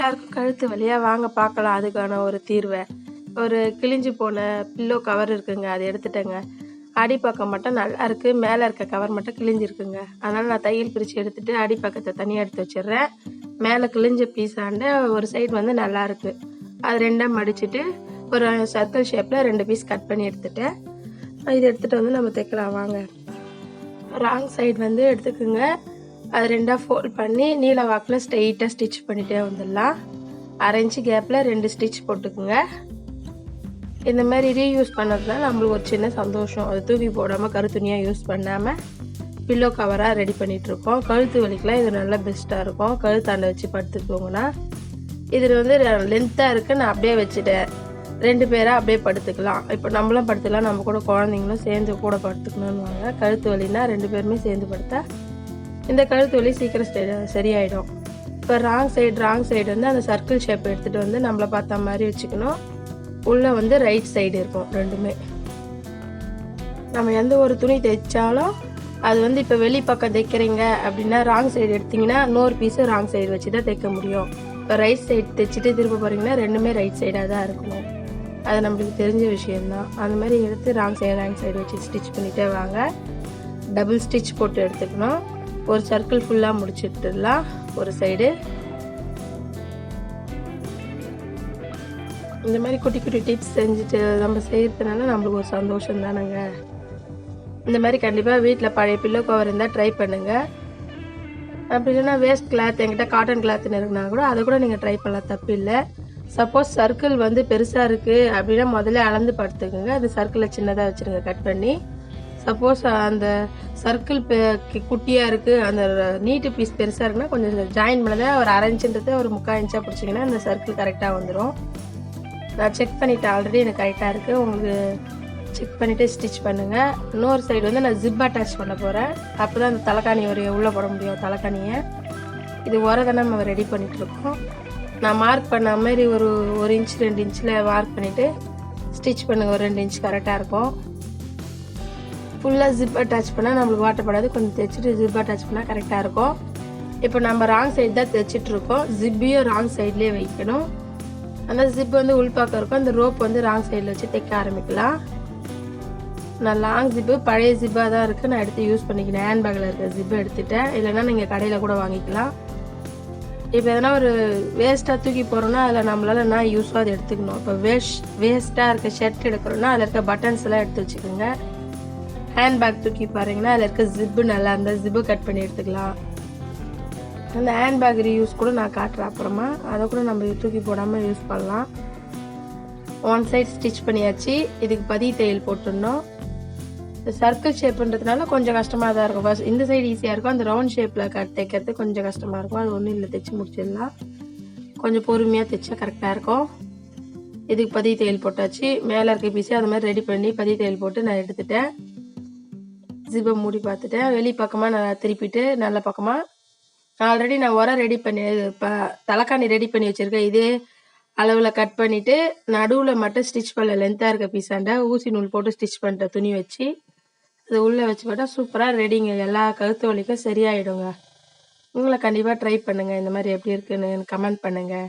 எல்லாருக்கும் கழுத்து வலியா வாங்க பார்க்கலாம் அதுக்கான ஒரு தீர்வை. ஒரு கிழிஞ்சு போன பில்லோ கவர் இருக்குங்க, அதை எடுத்துட்டேங்க. அடிப்பக்கம் மட்டும் நல்லா இருக்கு, மேலே இருக்க கவர் மட்டும் கிழிஞ்சிருக்குங்க. அதனால நான் தையல் பிரித்து எடுத்துட்டு அடிப்பக்கத்தை தனியாக எடுத்து வச்சிடுறேன். மேலே கிழிஞ்ச பீஸாண்ட ஒரு சைடு வந்து நல்லா இருக்கு, அது ரெண்டாக மடிச்சுட்டு ஒரு சர்க்கிள் ஷேப்பில் 2 பீஸ் கட் பண்ணி எடுத்துட்டேன். இது எடுத்துகிட்டு வந்து நம்ம தைக்கலாம் வாங்க. ராங் சைடு வந்து எடுத்துக்குங்க, அது ரெண்டாக ஃபோல்ட் பண்ணி நீல வாக்கில் ஸ்ட்ரெயிட்டாக ஸ்டிச் பண்ணிகிட்டே வந்துடலாம். 1/2 இன்ச்சு கேப்பில் 2 ஸ்டிச் போட்டுக்குங்க. இந்த மாதிரி ரீயூஸ் பண்ணதுனால நம்மளுக்கு ஒரு சின்ன சந்தோஷம். அது தூக்கி போடாமல் கருத்துணியாக யூஸ் பண்ணாமல் பில்லோ கவராக ரெடி பண்ணிகிட்ருக்கோம். கழுத்து வலிக்கெலாம் இது நல்லா பெஸ்ட்டாக இருக்கும். கழுத்தாண்டை வச்சு படுத்துக்கோங்கன்னா இதில் வந்து லென்த்தாக இருக்குது, நான் அப்படியே வச்சுட்டேன். 2 பேராக அப்படியே படுத்துக்கலாம். இப்போ நம்மளும் படுத்துக்கலாம், நம்ம கூட குழந்தைங்களும் சேர்ந்து கூட படுத்துக்கணும்னு வாங்க. கழுத்து வலின்னா 2 பேருமே சேர்ந்து படுத்தா இந்த கழுத்து வலி சீக்கிரம் சரியாயிடும். இப்போ ராங் சைடு வந்து அந்த சர்க்கிள் ஷேப் எடுத்துகிட்டு வந்து நம்மளை பார்த்த மாதிரி வச்சுக்கணும். உள்ளே வந்து ரைட் சைடு இருக்கும் ரெண்டுமே. நம்ம எந்த ஒரு துணி தைச்சாலும் அது வந்து இப்போ வெளி பக்கம் தைக்கிறீங்க அப்படின்னா ராங் சைடு எடுத்திங்கன்னா இன்னொரு பீஸு ராங் சைடு வச்சு தான் தைக்க முடியும். இப்போ ரைட் சைடு தைச்சிட்டு திரும்ப போகிறீங்கன்னா ரெண்டுமே ரைட் சைடாக தான் இருக்கணும். அது நம்மளுக்கு தெரிஞ்ச விஷயந்தான். அந்த மாதிரி எடுத்து ராங் சைடு வச்சு ஸ்டிச் பண்ணிகிட்டே வாங்க. டபுள் ஸ்டிச் போட்டு எடுத்துக்கணும். ஒரு சர்க்கிள் ஃபுல்லாக முடிச்சுட்டுலாம் ஒரு சைடு. இந்த மாதிரி குட்டி குட்டி டிப்ஸ் செஞ்சுட்டு நம்ம செய்கிறதுனால நம்மளுக்கு ஒரு சந்தோஷம் தானேங்க. இந்த மாதிரி கண்டிப்பாக வீட்டில் பழைய பில்லோ கவர் இருந்தால் ட்ரை பண்ணுங்கள். அப்படி இல்லைன்னா வேஸ்ட் கிளாத், என்கிட்ட காட்டன் கிளாத்னு இருக்குன்னா கூட அதை கூட நீங்கள் ட்ரை பண்ணலாம், தப்பு இல்லை. சப்போஸ் சர்க்கிள் வந்து பெருசாக இருக்குது அப்படின்னா முதல்ல அளந்து படுத்துக்குங்க. அந்த சர்க்கிளை சின்னதாக வச்சுருங்க கட் பண்ணி. சப்போஸ் அந்த சர்க்கிள் குட்டியாக இருக்குது, அந்த நீட்டு பீஸ் பெருசாக இருக்குன்னா கொஞ்சம் ஜாயின் பண்ணதை ஒரு 1/2 இன்ச்சுன்றதை ஒரு 3/4 இன்ச்சாக பிடிச்சிங்கன்னா அந்த சர்க்கிள் கரெக்டாக வந்துடும். நான் செக் பண்ணிவிட்டேன், ஆல்ரெடி எனக்கு கரெக்டாக இருக்குது. உங்களுக்கு செக் பண்ணிவிட்டு ஸ்டிச் பண்ணுங்கள். இன்னொரு சைடு வந்து நான் ஜிப் அட்டாச் பண்ண போகிறேன். அப்போ தான் அந்த தலைக்காணி உள்ளே போட முடியும் தலைக்காணியை. இது தானே நம்ம ரெடி பண்ணிகிட்ருக்கோம். நான் மார்க் பண்ண மாதிரி ஒரு 1 இன்ச் 2 இன்ச்சில் மார்க் பண்ணிவிட்டு ஸ்டிச் பண்ணுங்கள். ஒரு 2 இன்ச் கரெக்டாக இருக்கும். ஃபுல்லாக ஜிப் அட்டாச் பண்ணால் நம்மளுக்கு வாட்டப்படாது. கொஞ்சம் தைச்சிட்டு ஜிப் அட்டாச் பண்ணால் கரெக்டாக இருக்கும். இப்போ நம்ம ராங் சைடு தான் தைச்சிட்ருக்கோம். ஜிப்பையும் ராங் சைட்லேயே வைக்கணும். அந்த ஜிப் வந்து உள்பாக்கம் இருக்கும். அந்த ரோப் வந்து ராங் சைடில் வச்சு தைக்க ஆரம்பிக்கலாம். நான் லாங் ஜிப்பு பழைய ஜிப்பாக தான் இருக்குது, நான் எடுத்து யூஸ் பண்ணிக்கிறேன். ஹேண்ட்பேக்கில் இருக்கிற ஜிப்பை எடுத்துட்டேன். இல்லைன்னா நீங்கள் கடையில் கூட வாங்கிக்கலாம். இப்போ எதனா ஒரு வேஸ்ட்டாக தூக்கி போகிறோன்னா அதில் நம்மளால் நான் யூஸாக அதை எடுத்துக்கணும். இப்போ வேஸ்ட்டாக இருக்க ஷர்ட் எடுக்கிறோன்னா அதில் இருக்க பட்டன்ஸ் எல்லாம் எடுத்து வச்சுக்கோங்க. ஹேண்ட்பேக் தூக்கி பாருங்கன்னா அதில் இருக்க ஜிப்பு நல்லா இருந்தால் ஜிப்பு கட் பண்ணி எடுத்துக்கலாம். அந்த ஹேண்ட்பேக் ரீயூஸ் கூட நான் காட்டுறேன் அப்புறமா. அதை கூட நம்ம தூக்கி போடாமல் யூஸ் பண்ணலாம். 1 சைடு ஸ்டிச் பண்ணியாச்சு. இதுக்கு பதி தையல் போட்டுடணும். சர்க்கிள் ஷேப்புன்றதுனால கொஞ்சம் கஷ்டமாக தான் இருக்கும். ஃபர்ஸ்ட் இந்த சைடு ஈஸியாக இருக்கும், அந்த ரவுண்ட் ஷேப்பில் தைக்கிறது கொஞ்சம் கஷ்டமாக இருக்கும். அது ஒன்றும் இல்லை, தைச்சி முடிச்சிடலாம். கொஞ்சம் பொறுமையாக தைச்சா கரெக்டாக இருக்கும். இதுக்கு பதி தையல் போட்டாச்சு. மேலே இருக்க பீஸே அது மாதிரி ரெடி பண்ணி பதி தையல் போட்டு நான் எடுத்துட்டேன். ஜிப்பை மூடி பார்த்துட்டேன். வெளி பக்கமாக நான் திருப்பிட்டு நல்ல பக்கமாக ஆல்ரெடி நான் ரெடி பண்ணி தலைக்காணி ரெடி பண்ணி வச்சுருக்கேன். இதே அளவில் கட் பண்ணிவிட்டு நடுவில் மட்டும் ஸ்டிச் பண்ணல. லென்த்தாக இருக்க பீஸாண்ட ஊசி நூல் போட்டு ஸ்டிச் பண்ணிட்ட துணி வச்சு அது உள்ளே வச்சு போட்டால் சூப்பராக ரெடிங்க. எல்லா கழுத்து வலிக்கும் சரியாயிடுங்க. உங்களை கண்டிப்பாக ட்ரை பண்ணுங்கள். இந்த மாதிரி எப்படி இருக்குன்னு கமெண்ட் பண்ணுங்கள்.